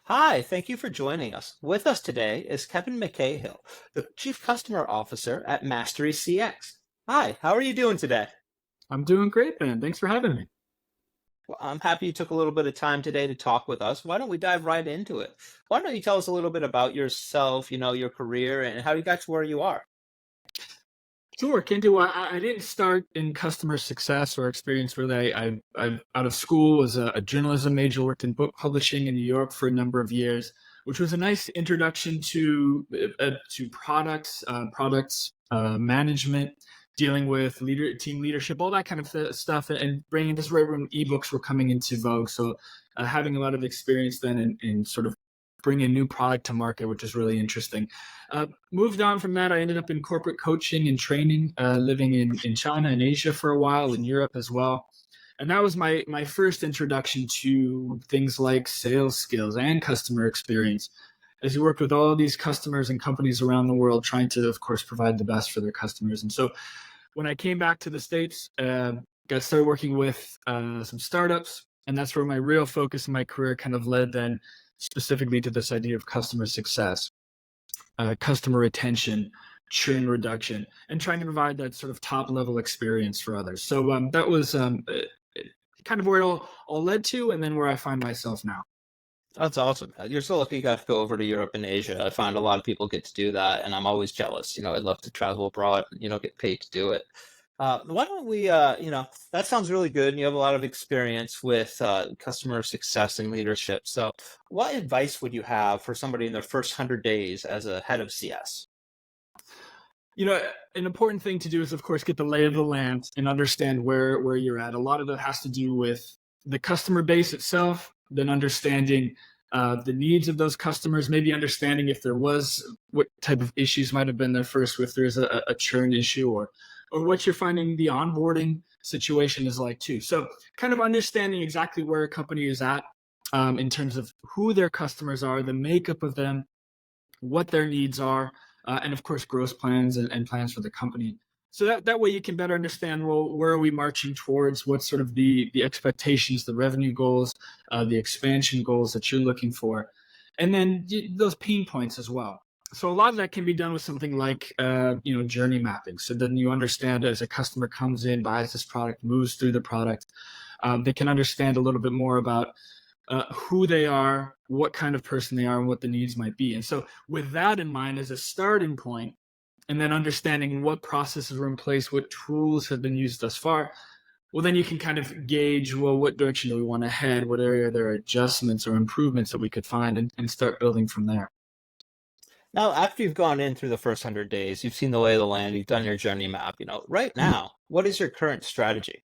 Hi, thank you for joining us. With us today is Kevin McCahill, the Chief Customer Officer at MasteryCX. Hi, how are you doing today? I'm doing great, Ben. Thanks for having me. Well, I'm happy you took a little bit of time today to talk with us. Why don't we dive right into it? Why don't you tell us a little bit about yourself, your career, and how you got to where you are? Sure, can do. I didn't start in customer success or experience really. I out of school was a journalism major, worked in book publishing in New York for a number of years, which was a nice introduction to products management, dealing with team leadership, all that kind of stuff, and bringing this right when ebooks were coming into vogue. So having a lot of experience then in sort of bringing a new product to market, which is really interesting. Moved on from that, I ended up in corporate coaching and training, living in China and Asia for a while, in Europe as well. And that was my first introduction to things like sales skills and customer experience. As you worked with all of these customers and companies around the world, trying to, of course, provide the best for their customers. And so when I came back to the States, got started working with some startups, and that's where my real focus in my career kind of led then specifically to this idea of customer success, customer retention, churn reduction, and trying to provide that sort of top level experience for others. So that was kind of where it all led to, and then where I find myself now. That's awesome. You're so lucky you got to go over to Europe and Asia. I find a lot of people get to do that, and I'm always jealous. I'd love to travel abroad, get paid to do it. Why don't we, that sounds really good, and you have a lot of experience with customer success and leadership. So, what advice would you have for somebody in their first 100 days as a head of CS? You know, an important thing to do is, of course, get the lay of the land and understand where you're at. A lot of it has to do with the customer base itself, then understanding the needs of those customers, maybe understanding if there was what type of issues might have been there first, if there's a churn issue or what you're finding the onboarding situation is like too. So kind of understanding exactly where a company is at in terms of who their customers are, the makeup of them, what their needs are, and of course, growth plans and plans for the company. So that way you can better understand, well, where are we marching towards? What's sort of the expectations, the revenue goals, the expansion goals that you're looking for, and then those pain points as well. So a lot of that can be done with something like journey mapping. So then you understand as a customer comes in, buys this product, moves through the product, they can understand a little bit more about who they are, what kind of person they are, and what the needs might be. And so, with that in mind as a starting point, and then understanding what processes are in place, what tools have been used thus far, well, then you can kind of gauge, well, what direction do we want to head? What area there are adjustments or improvements that we could find and start building from there. Now, after you've gone in through the first 100 days, you've seen the lay of the land, you've done your journey map, right Mhm. now, what is your current strategy?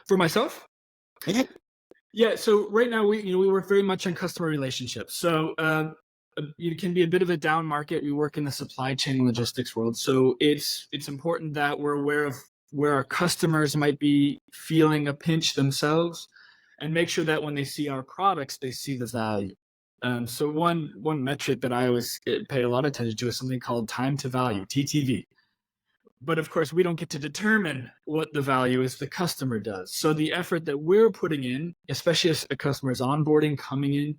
For myself, Mhm. yeah. So right now we work very much on customer relationships. So it can be a bit of a down market. We work in the supply chain logistics world, so it's important that we're aware of where our customers might be feeling a pinch themselves, and make sure that when they see our products, they see the value. So one metric that I always pay a lot of attention to is something called time to value (TTV). But of course, we don't get to determine what the value is, the customer does. So the effort that we're putting in, especially as a customer is onboarding, coming in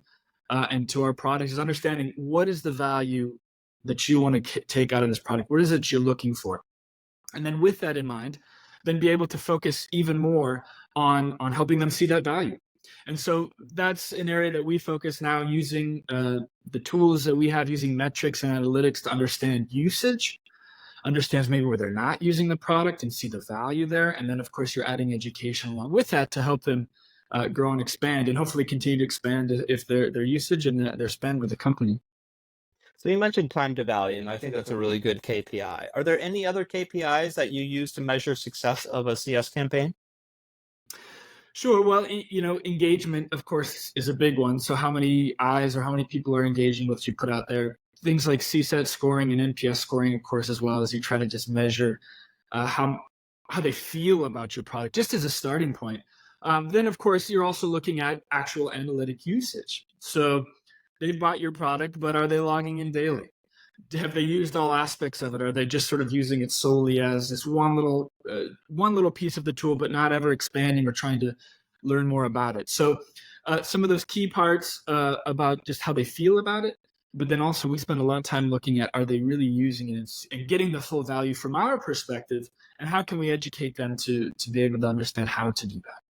into our product, is understanding what is the value that you want to take out of this product. What is it you're looking for? And then with that in mind, then be able to focus even more on helping them see that value. And so that's an area that we focus now using the tools that we have, using metrics and analytics to understand usage, understands maybe where they're not using the product and see the value there. And then, of course, you're adding education along with that to help them grow and expand, and hopefully continue to expand if their usage and their spend with the company. So you mentioned time to value, and I think that's a really good KPI. Are there any other KPIs that you use to measure success of a CS campaign? Sure. Well, engagement, of course, is a big one. So how many eyes or how many people are engaging with what you put out there? Things like CSAT scoring and NPS scoring, of course, as well, as you try to just measure how they feel about your product, just as a starting point. Then, of course, you're also looking at actual analytic usage. So they've bought your product, but are they logging in daily? Have they used all aspects of it? Are they just sort of using it solely as this one little piece of the tool, but not ever expanding or trying to learn more about it? So some of those key parts about just how they feel about it. But then also we spend a lot of time looking at, are they really using it and getting the full value from our perspective, and how can we educate them to be able to understand how to do that.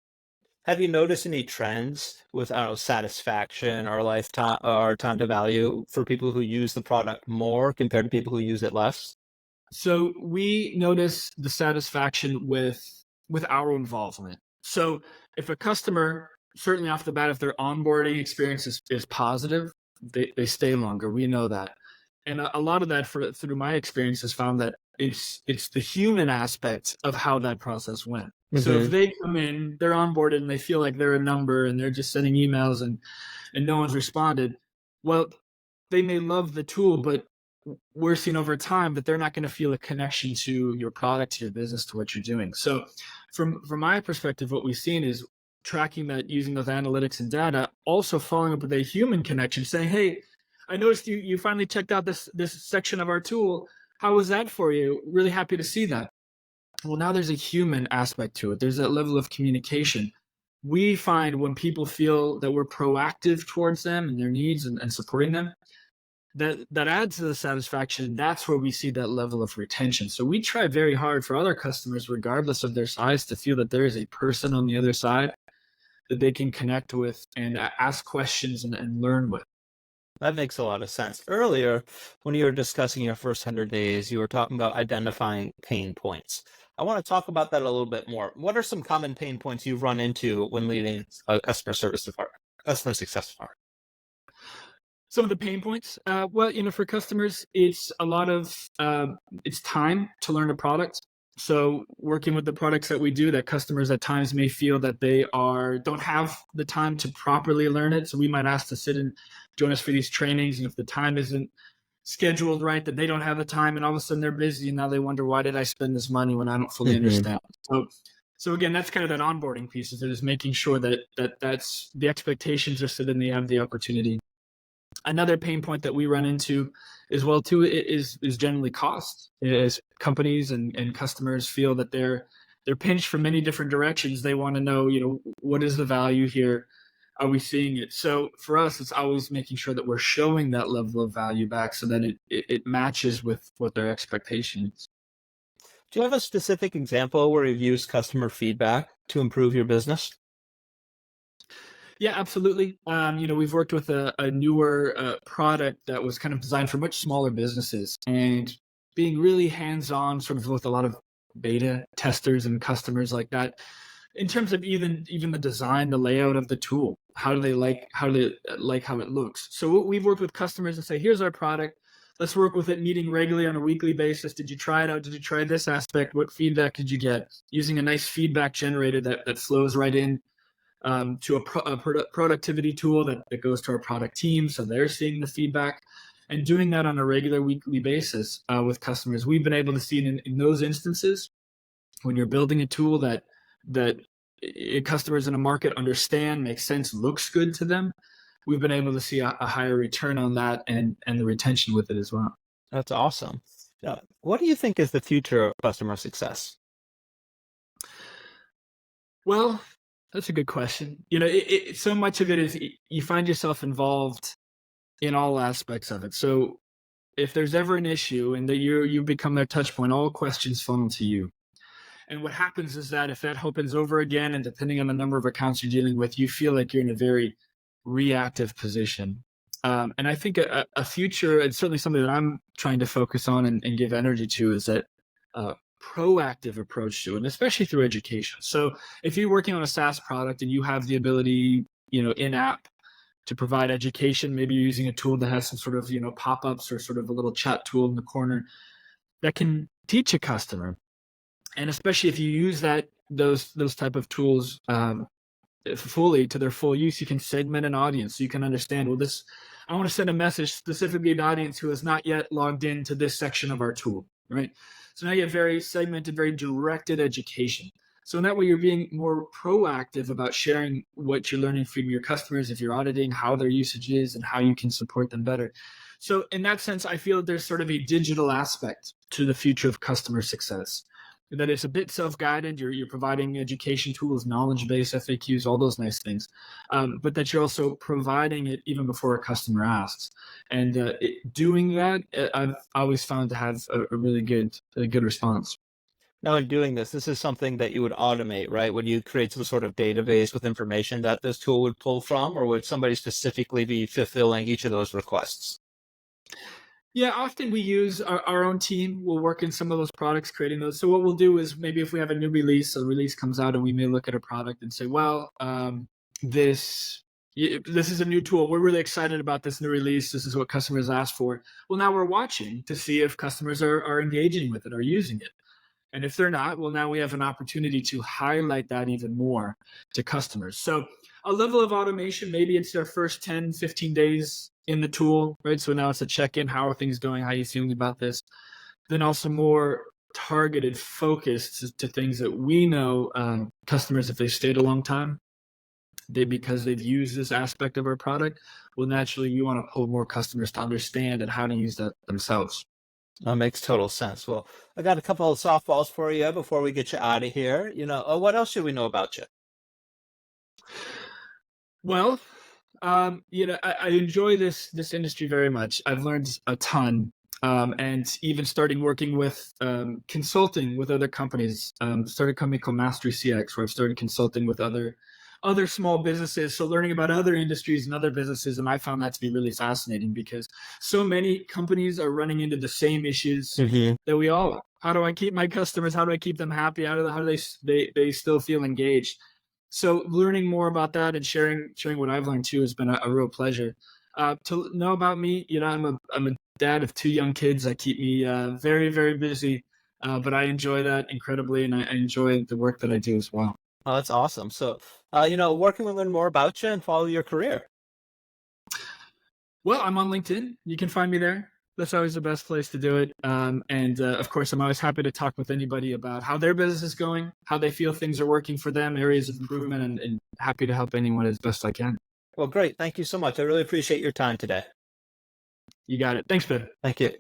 Have you noticed any trends with, I don't know, satisfaction or lifetime or time to value for people who use the product more compared to people who use it less? So we notice the satisfaction with our involvement. So if a customer, certainly off the bat, if their onboarding experience is positive, they stay longer. We know that. And a lot of that through my experience has found that it's the human aspect of how that process went. So if Hmm. they come in, they're onboarded and they feel like they're a number and they're just sending emails and no one's responded, well, they may love the tool, but we're seeing over time that they're not going to feel a connection to your product, to your business, to what you're doing. So, from my perspective, what we've seen is tracking that using those analytics and data, also following up with a human connection, saying, "Hey, I noticed you finally checked out this section of our tool. How was that for you? Really happy to see that." Well, now there's a human aspect to it. There's that level of communication. We find when people feel that we're proactive towards them and their needs and supporting them, that adds to the satisfaction. That's where we see that level of retention. So we try very hard for other customers, regardless of their size, to feel that there is a person on the other side that they can connect with and ask questions and learn with. That makes a lot of sense. Earlier, when you were discussing your first 100 days, you were talking about identifying pain points. I want to talk about that a little bit more. What are some common pain points you've run into when leading a customer service department, customer success department? Some of the pain points, well, for customers, it's a lot of it's time to learn a product. So working with the products that we do, that customers at times may feel that they don't have the time to properly learn it. So we might ask to sit and join us for these trainings, and if the time isn't scheduled right, that they don't have the time, and all of a sudden they're busy, and now they wonder, why did I spend this money when I don't fully Hmm. understand? So again, that's kind of that onboarding piece, is just making sure that's the expectations are set and they have the opportunity. Another pain point that we run into as well too is generally cost. As companies and customers feel that they're pinched from many different directions, they want to know, what is the value here? Are we seeing it? So for us, it's always making sure that we're showing that level of value back so that it matches with what their expectations. Do you have a specific example where you've used customer feedback to improve your business? Yeah, absolutely. We've worked with a newer product that was kind of designed for much smaller businesses, and being really hands-on, sort of with a lot of beta testers and customers like that. In terms of even the design, the layout of the tool, how do they like how it looks? So we've worked with customers and say, here's our product. Let's work with it, meeting regularly on a weekly basis. Did you try it out? Did you try this aspect? What feedback did you get? Using a nice feedback generator that flows right in to a productivity tool that goes to our product team, so they're seeing the feedback, and doing that on a regular weekly basis with customers. We've been able to see in those instances, when you're building a tool that customers in a market understand, makes sense, looks good to them, we've been able to see a higher return on that, and the retention with it as well. That's awesome. What do you think is the future of customer success? Well, that's a good question. So much of it is you find yourself involved in all aspects of it. So if there's ever an issue and that you become their touch point, all questions funnel to you. And what happens is that if that happens over again, and depending on the number of accounts you're dealing with, you feel like you're in a very reactive position. And I think a future, and certainly something that I'm trying to focus on and give energy to, is that proactive approach to it, and especially through education. So if you're working on a SaaS product and you have the ability, in app, to provide education, maybe you're using a tool that has some sort of, pop-ups or sort of a little chat tool in the corner that can teach a customer. And especially if you use those type of tools fully to their full use, you can segment an audience. So you can understand, well, I want to send a message specifically to an audience who has not yet logged into this section of our tool, right? So now you have very segmented, very directed education. So in that way, you're being more proactive about sharing what you're learning from your customers, if you're auditing how their usage is and how you can support them better. So in that sense, I feel that there's sort of a digital aspect to the future of customer success. that it's a bit self-guided. You're providing education tools, knowledge-based FAQs, all those nice things, but that you're also providing it even before a customer asks. And doing that, I've always found to have a really good response. Now, in doing this, this is something that you would automate, right? Would you create some sort of database with information that this tool would pull from, or would somebody specifically be fulfilling each of those requests? Yeah, often we use our own team. We'll work in some of those products, creating those. So what we'll do is maybe if we have a new release, a release comes out, and we may look at a product and say, well, this this is a new tool. We're really excited about this new release. This is what customers asked for. Well, now we're watching to see if customers are engaging with it, are using it. And if they're not, well, now we have an opportunity to highlight that even more to customers. So a level of automation, maybe it's their first 10, 15 days in the tool, right? So now it's a check-in. How are things going? How are you feeling about this? Then also more targeted focus to things that we know customers, if they stayed a long time, because they've used this aspect of our product, well, naturally, we want to pull more customers to understand and how to use that themselves. That makes total sense. Well, I got a couple of softballs for you before we get you out of here. What else should we know about you? Well, I enjoy this industry very much. I've learned a ton, and even starting working with consulting with other companies. Started a company called MasteryCX, where I've started consulting with other small businesses. So learning about other industries and other businesses, and I found that to be really fascinating because so many companies are running into the same issues that we all are. How do I keep my customers? How do I keep them happy? How do they still feel engaged? So learning more about that and sharing what I've learned too has been a real pleasure. To know about me, I'm a dad of two young kids that keep me very, very busy, but I enjoy that incredibly, and I enjoy the work that I do as well. Oh, that's awesome. So, where can we learn more about you and follow your career? Well, I'm on LinkedIn. You can find me there. That's always the best place to do it. And of course, I'm always happy to talk with anybody about how their business is going, how they feel things are working for them, areas of improvement, and happy to help anyone as best I can. Well, great. Thank you so much. I really appreciate your time today. You got it. Thanks, Ben. Thank you.